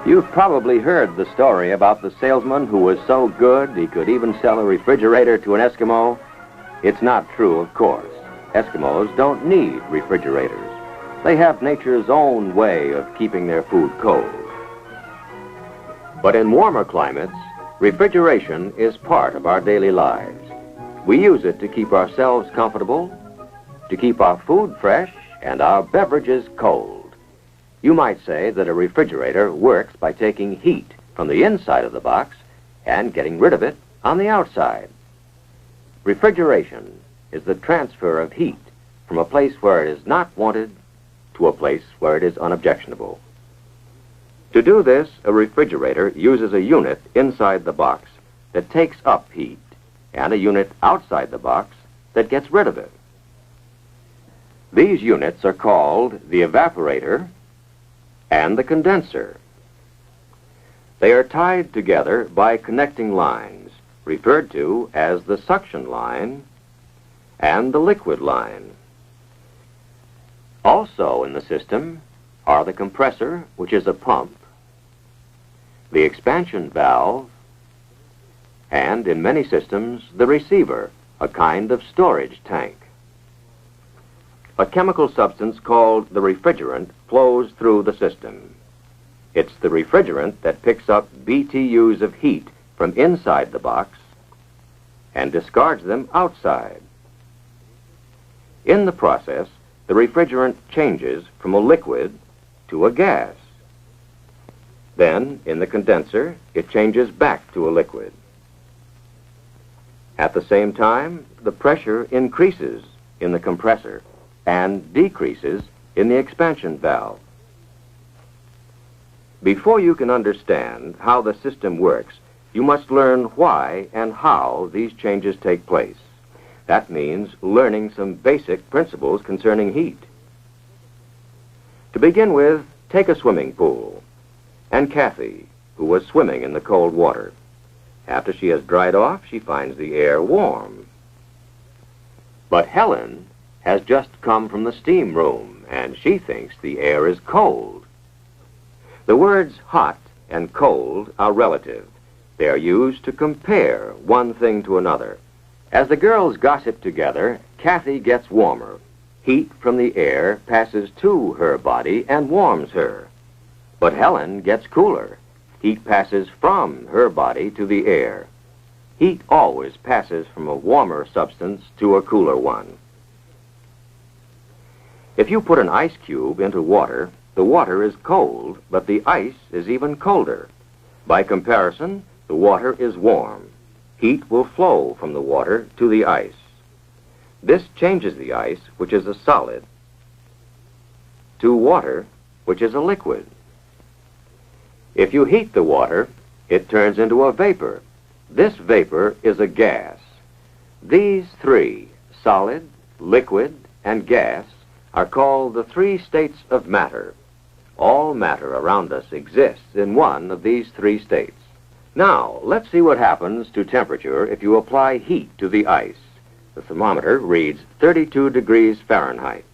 You've probably heard the story about the salesman who was so good he could even sell a refrigerator to an Eskimo. It's not true, of course. Eskimos don't need refrigerators. They have nature's own way of keeping their food cold. But in warmer climates, refrigeration is part of our daily lives. We use it to keep ourselves comfortable, to keep our food fresh, and our beverages cold. You might say that a refrigerator works by taking heat from the inside of the box and getting rid of it on the outside. Refrigeration is the transfer of heat from a place where it is not wanted to a place where it is unobjectionable. To do this, a refrigerator uses a unit inside the box that takes up heat and a unit outside the box that gets rid of it. These units are called the evaporator and the condenser. They are tied together by connecting lines, referred to as the suction line and the liquid line. Also in the system are the compressor, which is a pump, the expansion valve, and in many systems, the receiver, a kind of storage tank. A chemical substance called the refrigerant flows through the system. It's the refrigerant that picks up BTUs of heat from inside the box and discards them outside. In the process, the refrigerant changes from a liquid to a gas. Then, in the condenser, it changes back to a liquid. At the same time, the pressure increases in the compressor and decreases in the expansion valve. Before you can understand how the system works, you must learn why and how these changes take place. That means learning some basic principles concerning heat. To begin with, take a swimming pool, and Kathy, who was swimming in the cold water. After she has dried off, she finds the air warm. But Helen has just come from the steam room, and she thinks the air is cold. The words hot and cold are relative. They are used to compare one thing to another. As the girls gossip together, Kathy gets warmer. Heat from the air passes to her body and warms her. But Helen gets cooler. Heat passes from her body to the air. Heat always passes from a warmer substance to a cooler one. If you put an ice cube into water, the water is cold, but the ice is even colder. By comparison, the water is warm. Heat will flow from the water to the ice. This changes the ice, which is a solid, to water, which is a liquid. If you heat the water, it turns into a vapor. This vapor is a gas. These three, solid, liquid, and gas, are called the three states of matter. All matter around us exists in one of these three states. Now, let's see what happens to temperature if you apply heat to the ice. The thermometer reads 32 degrees Fahrenheit.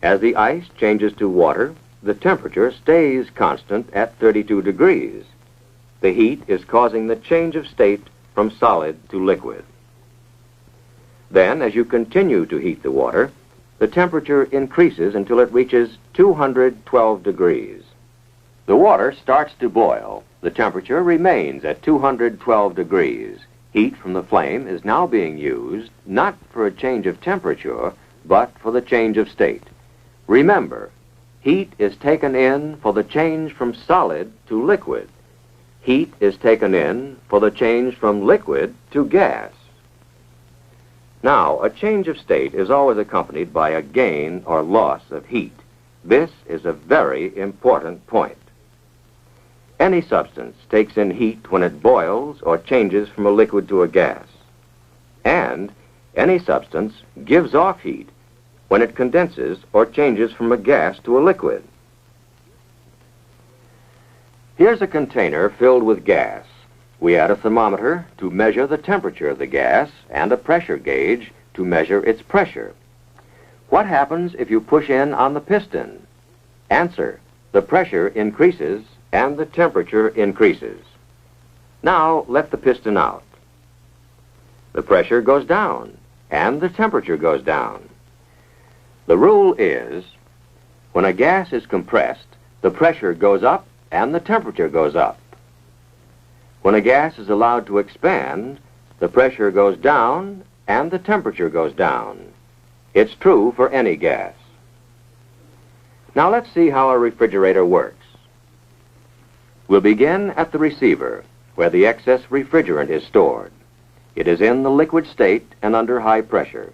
As the ice changes to water, the temperature stays constant at 32 degrees. The heat is causing the change of state from solid to liquid. Then, as you continue to heat the water, the temperature increases until it reaches 212 degrees. The water starts to boil. The temperature remains at 212 degrees. Heat from the flame is now being used not for a change of temperature, but for the change of state. Remember, heat is taken in for the change from solid to liquid. heat is taken in for the change from liquid to gas. Now, a change of state is always accompanied by a gain or loss of heat. This is a very important point. Any substance takes in heat when it boils or changes from a liquid to a gas. And any substance gives off heat when it condenses or changes from a gas to a liquid. Here's a container filled with gas. We add a thermometer to measure the temperature of the gas and a pressure gauge to measure its pressure. What happens if you push in on the piston? Answer: the pressure increases and the temperature increases. Now let the piston out. The pressure goes down and the temperature goes down. The rule is, when a gas is compressed, the pressure goes up and the temperature goes up. When a gas is allowed to expand, the pressure goes down and the temperature goes down. It's true for any gas. Now let's see how a refrigerator works. We'll begin at the receiver, where the excess refrigerant is stored. It is in the liquid state and under high pressure.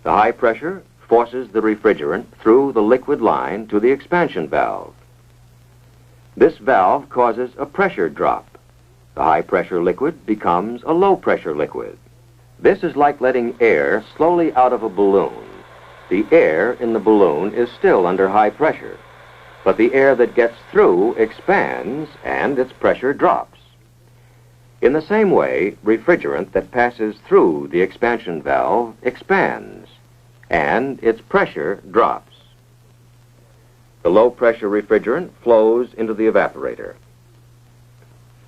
The high pressure forces the refrigerant through the liquid line to the expansion valve. This valve causes a pressure drop. The high-pressure liquid becomes a low-pressure liquid. This is like letting air slowly out of a balloon. The air in the balloon is still under high pressure, but the air that gets through expands and its pressure drops. In the same way, refrigerant that passes through the expansion valve expands, and its pressure drops. The low-pressure refrigerant flows into the evaporator.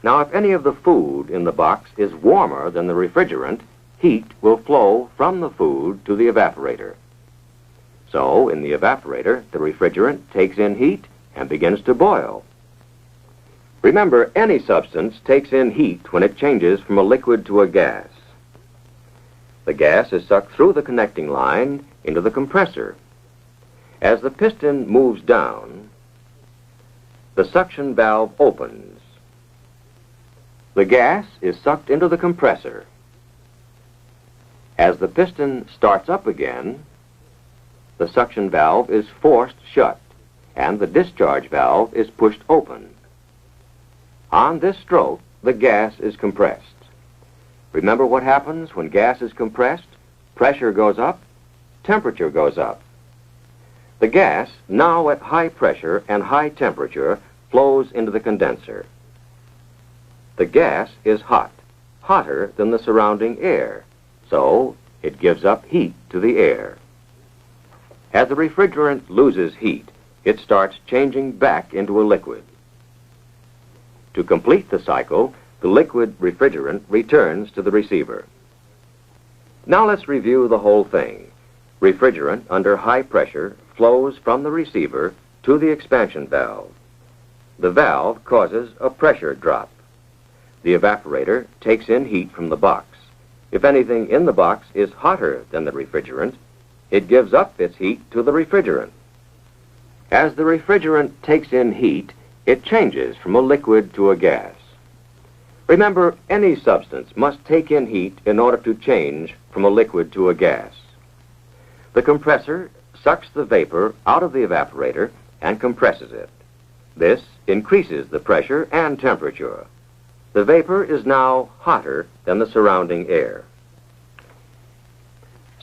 Now, if any of the food in the box is warmer than the refrigerant, heat will flow from the food to the evaporator. So, in the evaporator, the refrigerant takes in heat and begins to boil. Remember, any substance takes in heat when it changes from a liquid to a gas. The gas is sucked through the connecting line into the compressor. As the piston moves down, the suction valve opens. The gas is sucked into the compressor. As the piston starts up again, the suction valve is forced shut, and the discharge valve is pushed open. On this stroke, the gas is compressed. Remember what happens when gas is compressed? Pressure goes up, temperature goes up. The gas, now at high pressure and high temperature, flows into the condenser. The gas is hot, hotter than the surrounding air, so it gives up heat to the air. As the refrigerant loses heat, it starts changing back into a liquid. To complete the cycle, the liquid refrigerant returns to the receiver. Now let's review the whole thing. Refrigerant under high pressure flows from the receiver to the expansion valve. The valve causes a pressure drop. The evaporator takes in heat from the box. If anything in the box is hotter than the refrigerant, it gives up its heat to the refrigerant. As the refrigerant takes in heat, it changes from a liquid to a gas. Remember, any substance must take in heat in order to change from a liquid to a gas. The compressor sucks the vapor out of the evaporator and compresses it. This increases the pressure and temperature. The vapor is now hotter than the surrounding air.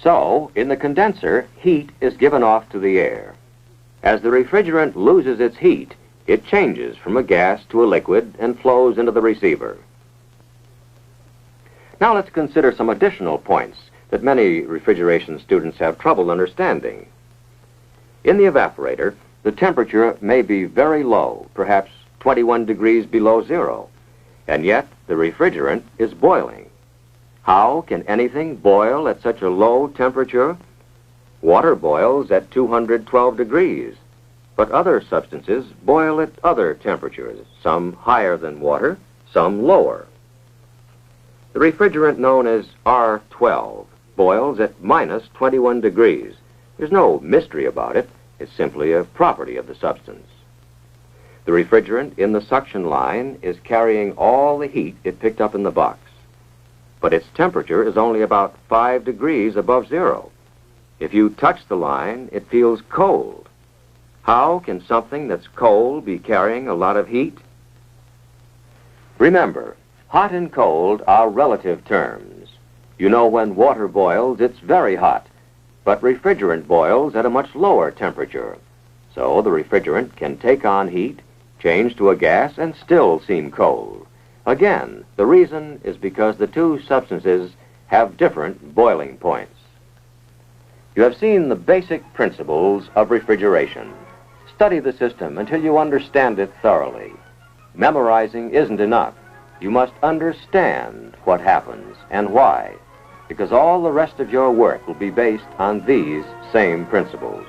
So, in the condenser, heat is given off to the air. As the refrigerant loses its heat, it changes from a gas to a liquid and flows into the receiver. Now let's consider some additional points that many refrigeration students have trouble understanding. In the evaporator, the temperature may be very low, perhaps 21 degrees below zero, and yet the refrigerant is boiling. How can anything boil at such a low temperature? Water boils at 212 degrees, but other substances boil at other temperatures, some higher than water, some lower. The refrigerant known as R12 boils at minus 21 degrees. There's no mystery about it. It's simply a property of the substance. The refrigerant in the suction line is carrying all the heat it picked up in the box, but its temperature is only about 5 degrees above zero. If you touch the line, it feels cold. How can something that's cold be carrying a lot of heat? Remember, hot and cold are relative terms. You know, when water boils, it's very hot, but refrigerant boils at a much lower temperature. So the refrigerant can take on heat, change to a gas, and still seem cold. Again, the reason is because the two substances have different boiling points. You have seen the basic principles of refrigeration. Study the system until you understand it thoroughly. Memorizing isn't enough. You must understand what happens and why, because all the rest of your work will be based on these same principles.